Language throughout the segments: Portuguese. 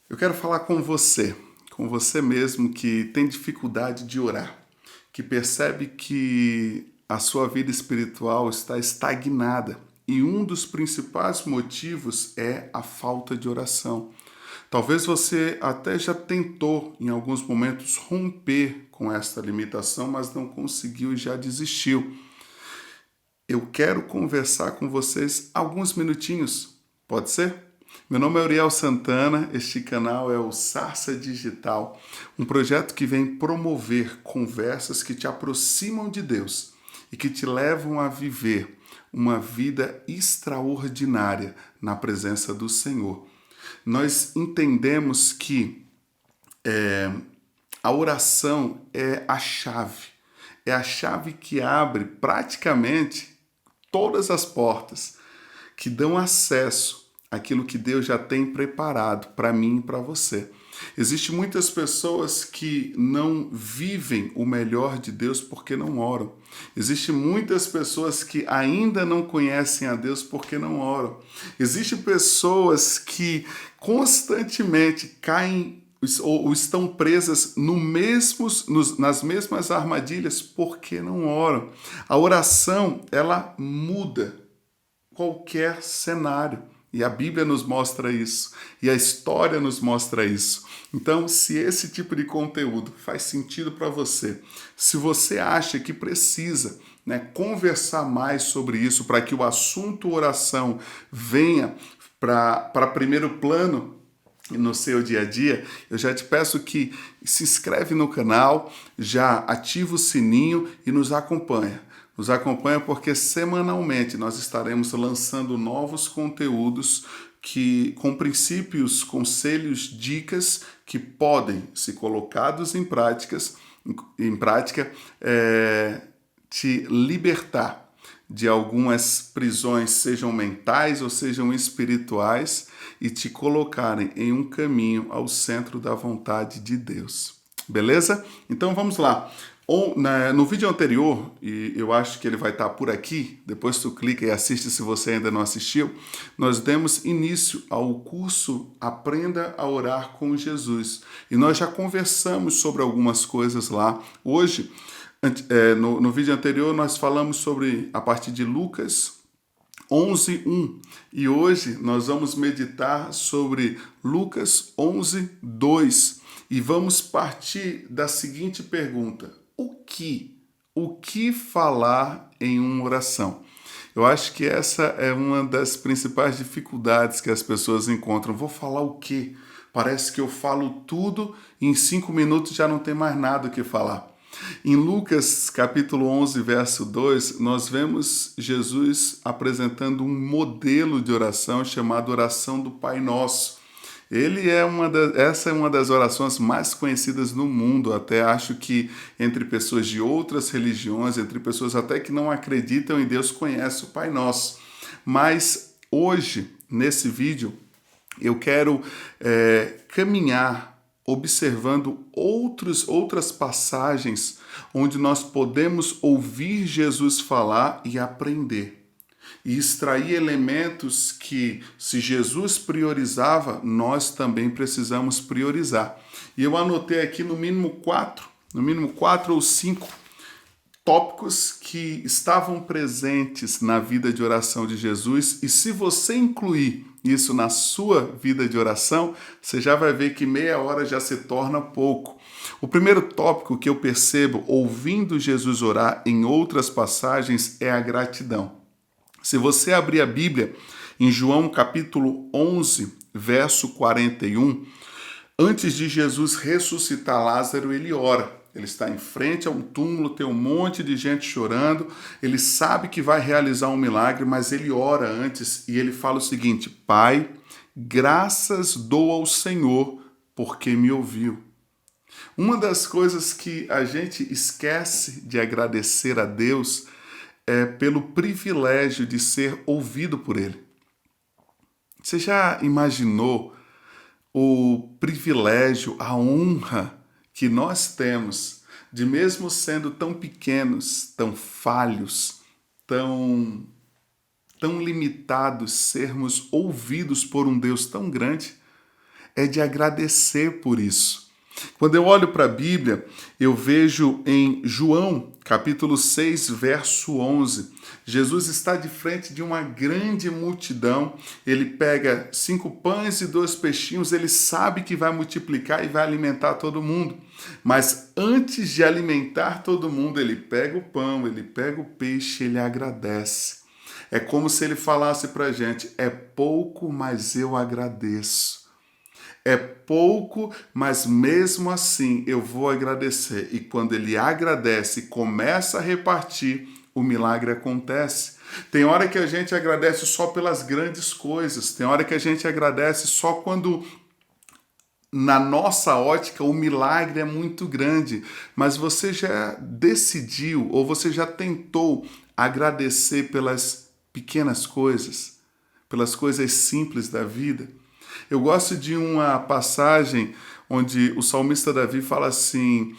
Eu quero falar com você mesmo que tem dificuldade de orar, que percebe que a sua vida espiritual está estagnada e um dos principais motivos é a falta de oração. Talvez você até já tentou em alguns momentos romper com esta limitação, mas não conseguiu e já desistiu. Eu quero conversar com vocês alguns minutinhos, pode ser? Meu nome é Uriel Santana, este canal é o Sarça Digital, um projeto que vem promover conversas que te aproximam de Deus e que te levam a viver uma vida extraordinária na presença do Senhor. Nós entendemos que a oração é a chave que abre praticamente todas as portas que dão acesso àquilo que Deus já tem preparado para mim e para você. Existem muitas pessoas que não vivem o melhor de Deus porque não oram. Existem muitas pessoas que ainda não conhecem a Deus porque não oram. Existem pessoas que constantemente caem ou estão presas nas mesmas armadilhas porque não oram. A oração, ela muda qualquer cenário. E a Bíblia nos mostra isso, e a história nos mostra isso. Então, se esse tipo de conteúdo faz sentido para você, se você acha que precisa, conversar mais sobre isso para que o assunto oração venha para primeiro plano no seu dia a dia, eu já te peço que se inscreve no canal, já ativa o sininho e nos acompanha. Nos acompanha porque semanalmente nós estaremos lançando novos conteúdos com princípios, conselhos, dicas que podem, se colocados em prática, te libertar de algumas prisões, sejam mentais ou sejam espirituais, e te colocarem em um caminho ao centro da vontade de Deus. Beleza? Então vamos lá. No vídeo anterior, e eu acho que ele vai estar por aqui, depois tu clica e assiste se você ainda não assistiu, nós demos início ao curso Aprenda a Orar com Jesus. E nós já conversamos sobre algumas coisas lá. Hoje, no vídeo anterior, nós falamos sobre a partir de Lucas 11:1 e hoje nós vamos meditar sobre Lucas 11:2 e vamos partir da seguinte pergunta: o que falar em uma oração? Eu acho que essa é uma das principais dificuldades que as pessoas encontram. Vou falar o quê? Parece que eu falo tudo e em 5 minutos já não tem mais nada o que falar. Em Lucas capítulo 11, verso 2, nós vemos Jesus apresentando um modelo de oração chamado oração do Pai Nosso. Essa é uma das orações mais conhecidas no mundo, até acho que entre pessoas de outras religiões, entre pessoas até que não acreditam em Deus, conhecem o Pai Nosso. Mas hoje, nesse vídeo, eu quero caminhar observando outras passagens onde nós podemos ouvir Jesus falar e aprender. E extrair elementos que, se Jesus priorizava, nós também precisamos priorizar. E eu anotei aqui no mínimo quatro ou cinco tópicos que estavam presentes na vida de oração de Jesus, e se você incluir isso na sua vida de oração, você já vai ver que meia hora já se torna pouco. O primeiro tópico que eu percebo ouvindo Jesus orar em outras passagens é a gratidão. Se você abrir a Bíblia em João capítulo 11, verso 41, antes de Jesus ressuscitar Lázaro, ele ora. Ele está em frente a um túmulo, tem um monte de gente chorando. Ele sabe que vai realizar um milagre, mas ele ora antes e ele fala o seguinte: Pai, graças dou ao Senhor porque me ouviu. Uma das coisas que a gente esquece de agradecer a Deus é pelo privilégio de ser ouvido por Ele. Você já imaginou o privilégio, a honra que nós temos de, mesmo sendo tão pequenos, tão falhos, tão limitados, sermos ouvidos por um Deus tão grande? é de agradecer por isso. Quando eu olho para a Bíblia, eu vejo em João, capítulo 6, verso 11, Jesus está de frente de uma grande multidão, ele pega 5 pães e 2 peixinhos, ele sabe que vai multiplicar e vai alimentar todo mundo. Mas antes de alimentar todo mundo, ele pega o pão, ele pega o peixe, ele agradece. É como se ele falasse para a gente, é pouco, mas eu agradeço. É pouco, mas mesmo assim eu vou agradecer. E quando ele agradece e começa a repartir, o milagre acontece. Tem hora que a gente agradece só pelas grandes coisas. Tem hora que a gente agradece só quando, na nossa ótica, o milagre é muito grande. Mas você já decidiu ou você já tentou agradecer pelas pequenas coisas, pelas coisas simples da vida? Eu gosto de uma passagem onde o salmista Davi fala assim,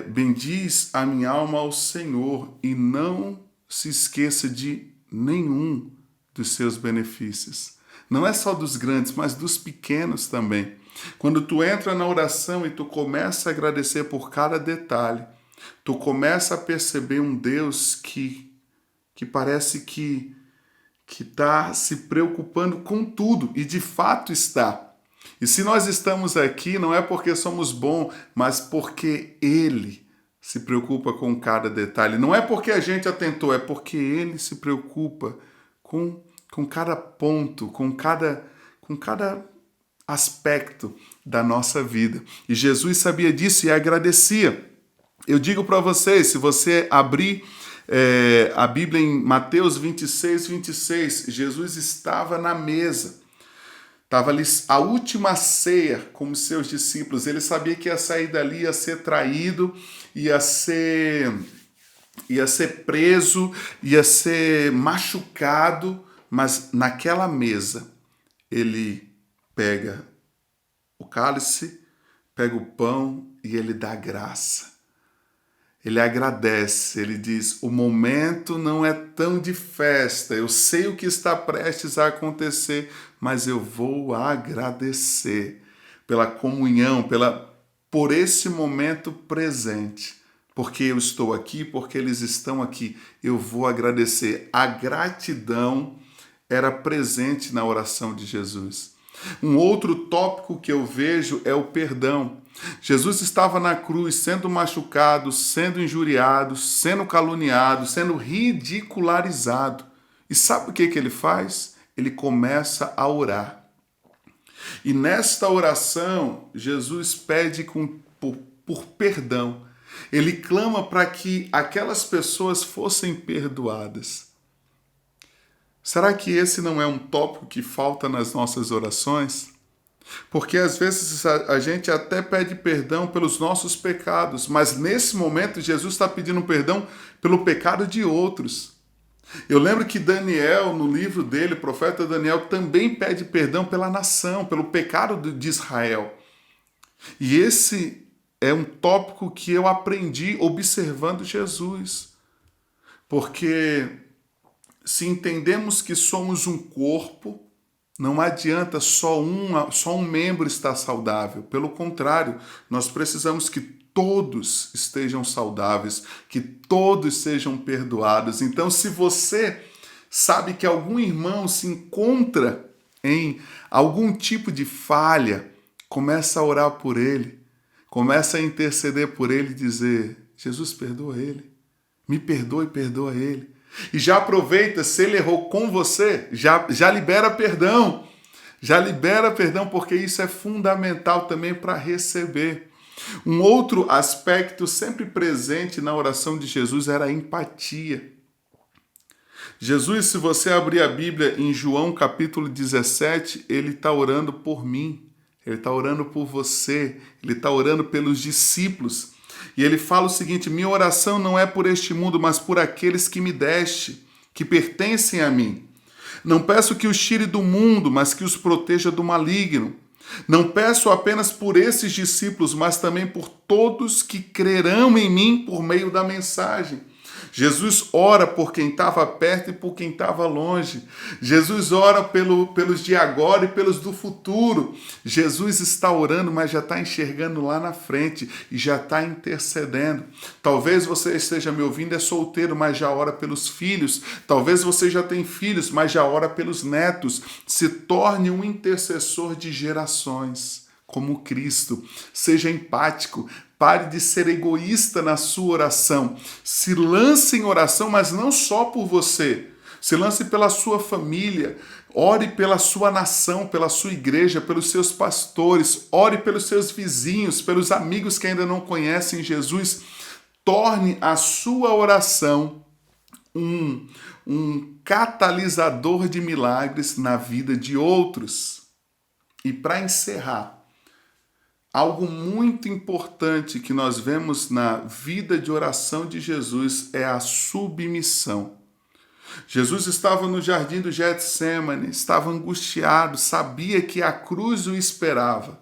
bendiz a minha alma ao Senhor e não se esqueça de nenhum dos seus benefícios. Não é só dos grandes, mas dos pequenos também. Quando tu entra na oração e tu começa a agradecer por cada detalhe, tu começa a perceber um Deus que parece que está se preocupando com tudo, e de fato está. E se nós estamos aqui, não é porque somos bons, mas porque Ele se preocupa com cada detalhe. Não é porque a gente atentou, é porque Ele se preocupa com cada ponto, com cada aspecto da nossa vida. E Jesus sabia disso e agradecia. Eu digo para vocês, se você abrir a Bíblia em Mateus 26, 26, Jesus estava na mesa, estava ali a última ceia com os seus discípulos. Ele sabia que ia sair dali, ia ser traído, ia ser preso, ia ser machucado, mas naquela mesa ele pega o cálice, pega o pão e ele dá graça. Ele agradece, ele diz, o momento não é tão de festa, eu sei o que está prestes a acontecer, mas eu vou agradecer pela comunhão, por esse momento presente, porque eu estou aqui, porque eles estão aqui, eu vou agradecer. A gratidão era presente na oração de Jesus. Um outro tópico que eu vejo é o perdão. Jesus estava na cruz sendo machucado, sendo injuriado, sendo caluniado, sendo ridicularizado. E sabe o que ele faz? Ele começa a orar. E nesta oração, Jesus pede por perdão. Ele clama para que aquelas pessoas fossem perdoadas. Será que esse não é um tópico que falta nas nossas orações? Porque às vezes a gente até pede perdão pelos nossos pecados, mas nesse momento Jesus está pedindo perdão pelo pecado de outros. Eu lembro que Daniel, no livro dele, o profeta Daniel, também pede perdão pela nação, pelo pecado de Israel. E esse é um tópico que eu aprendi observando Jesus. Porque se entendemos que somos um corpo, não adianta só um membro estar saudável. Pelo contrário, nós precisamos que todos estejam saudáveis, que todos sejam perdoados. Então, se você sabe que algum irmão se encontra em algum tipo de falha, começa a orar por ele, começa a interceder por ele e dizer, Jesus, perdoa ele, me perdoa e perdoa ele. E já aproveita, se ele errou com você, já libera perdão. Já libera perdão, porque isso é fundamental também para receber. Um outro aspecto sempre presente na oração de Jesus era a empatia. Jesus, se você abrir a Bíblia em João capítulo 17, ele está orando por mim, ele está orando por você, ele está orando pelos discípulos. E ele fala o seguinte, minha oração não é por este mundo, mas por aqueles que me deste, que pertencem a mim. Não peço que os tire do mundo, mas que os proteja do maligno. Não peço apenas por esses discípulos, mas também por todos que crerão em mim por meio da mensagem. Jesus ora por quem estava perto e por quem estava longe. Jesus ora pelos de agora e pelos do futuro. Jesus está orando, mas já está enxergando lá na frente e já está intercedendo. Talvez você esteja me ouvindo, é solteiro, mas já ora pelos filhos. Talvez você já tem filhos, mas já ora pelos netos. Se torne um intercessor de gerações, como Cristo. Seja empático. Pare de ser egoísta na sua oração. Se lance em oração, mas não só por você. Se lance pela sua família. Ore pela sua nação, pela sua igreja, pelos seus pastores. Ore pelos seus vizinhos, pelos amigos que ainda não conhecem Jesus. Torne a sua oração um catalisador de milagres na vida de outros. E para encerrar, algo muito importante que nós vemos na vida de oração de Jesus é a submissão. Jesus estava no jardim do Getsêmani, estava angustiado, sabia que a cruz o esperava.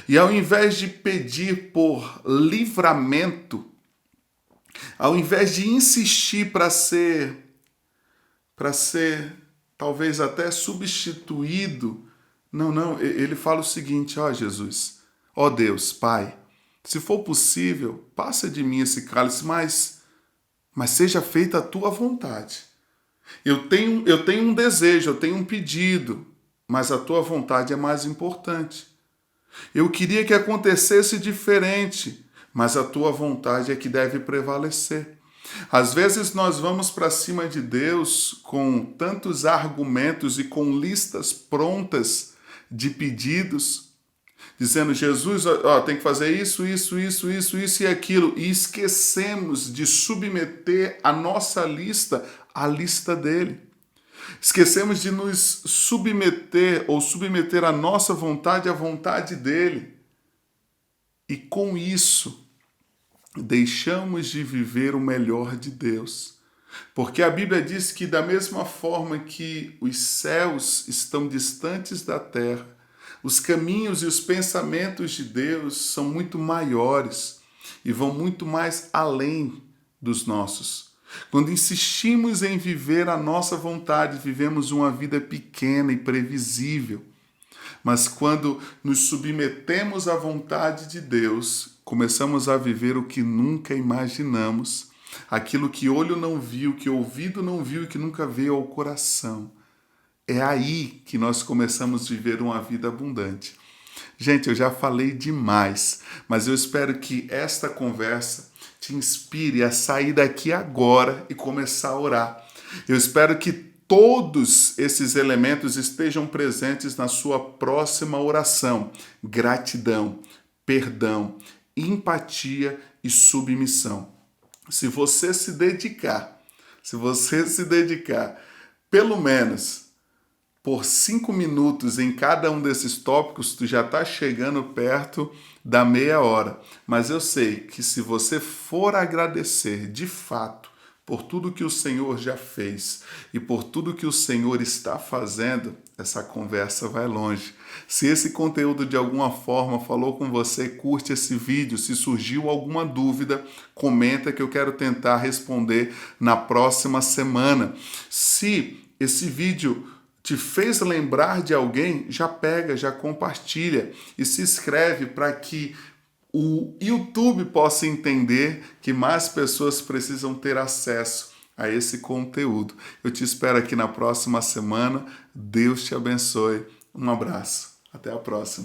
E ao invés de pedir por livramento, ao invés de insistir para ser talvez até substituído, não, ele fala o seguinte: ó Jesus, ó Deus, Pai, se for possível, passa de mim esse cálice, mas seja feita a tua vontade. Eu tenho um desejo, eu tenho um pedido, mas a tua vontade é mais importante. Eu queria que acontecesse diferente, mas a tua vontade é que deve prevalecer. Às vezes nós vamos para cima de Deus com tantos argumentos e com listas prontas de pedidos, dizendo: Jesus, tem que fazer isso e aquilo, e esquecemos de submeter a nossa lista à lista dele. Esquecemos de nos submeter ou submeter a nossa vontade à vontade dele. E com isso, deixamos de viver o melhor de Deus. Porque a Bíblia diz que da mesma forma que os céus estão distantes da terra, os caminhos e os pensamentos de Deus são muito maiores e vão muito mais além dos nossos. Quando insistimos em viver a nossa vontade, vivemos uma vida pequena e previsível. Mas quando nos submetemos à vontade de Deus, começamos a viver o que nunca imaginamos, aquilo que olho não viu, que ouvido não viu e que nunca veio ao coração. É aí que nós começamos a viver uma vida abundante. Gente, eu já falei demais, mas eu espero que esta conversa te inspire a sair daqui agora e começar a orar. Eu espero que todos esses elementos estejam presentes na sua próxima oração: gratidão, perdão, empatia e submissão. Se você se dedicar, pelo menos por 5 minutos em cada um desses tópicos, tu já está chegando perto da meia hora. Mas eu sei que se você for agradecer de fato por tudo que o Senhor já fez e por tudo que o Senhor está fazendo, essa conversa vai longe. Se esse conteúdo de alguma forma falou com você, curte esse vídeo. Se surgiu alguma dúvida, comenta que eu quero tentar responder na próxima semana. Se esse vídeo te fez lembrar de alguém, já pega, já compartilha e se inscreve para que o YouTube possa entender que mais pessoas precisam ter acesso a esse conteúdo. Eu te espero aqui na próxima semana. Deus te abençoe. Um abraço. Até a próxima.